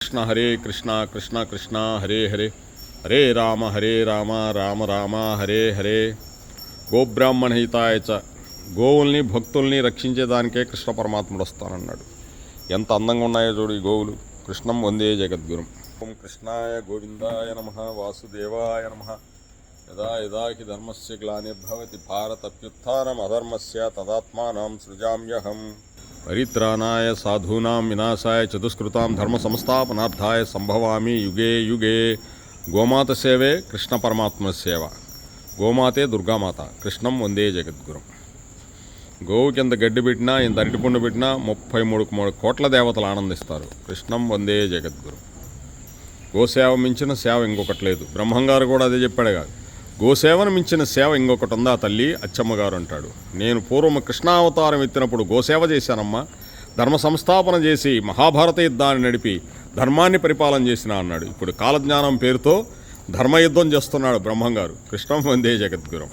कृष्ण हरे कृष्ण कृष्ण कृष्ण हरे हरे हरे राम राम राम हरे हरे గోబ్రాహ్మణ హితాయ చ గోవుల్ని భక్తుల్ని రక్షించేదానికే కృష్ణ పరమాత్ముడు వస్తానన్నాడు. ఎంత అందంగా ఉన్నాయో చూడు ఈ గోవులు. కృష్ణం వందే జగద్గురం. ఓం కృష్ణాయ గోవిందాయ నమః వాసుదేవాయ నమః. యదా యదా హి ధర్మస్య గ్లానిర్భవతి భారతప్యుత్థానం అధర్మస్య తదాత్మానం సృజామ్యహం. పరిత్రాణాయ సాధూనాం వినాశాయ చతుష్కృతాం ధర్మ సంస్థాపనార్థాయ సంభవామి యుగే యుగే. గోమాత సేవే కృష్ణ పరమాత్మ సేవ. గోమాతే దుర్గామాత. కృష్ణం వందే జగద్గురం. గోవుకి ఎంత గడ్డి పెట్టినా ఎంత అరటిపండు పెట్టినా 33 కోట్ల దేవతలు ఆనందిస్తారు. కృష్ణం వందే జగద్గురం. గోసేవ మించిన సేవ ఇంకొకటి లేదు. బ్రహ్మంగారు కూడా అదే చెప్పాడు కాదు. గోసేవను మించిన సేవ ఇంకొకటి ఉందా తల్లి? అచ్చమ్మగారు అంటాడు. నేను పూర్వం కృష్ణావతారం ఎత్తినప్పుడు గోసేవ చేశానమ్మా. ధర్మ సంస్థాపన చేసి మహాభారత యుద్ధాన్ని నడిపి ధర్మాన్ని పరిపాలన చేసిన అన్నాడు. ఇప్పుడు కాలజ్ఞానం పేరుతో ధర్మయుద్ధం చేస్తున్నాడు బ్రహ్మంగారు. కృష్ణం వందే జగద్గురం.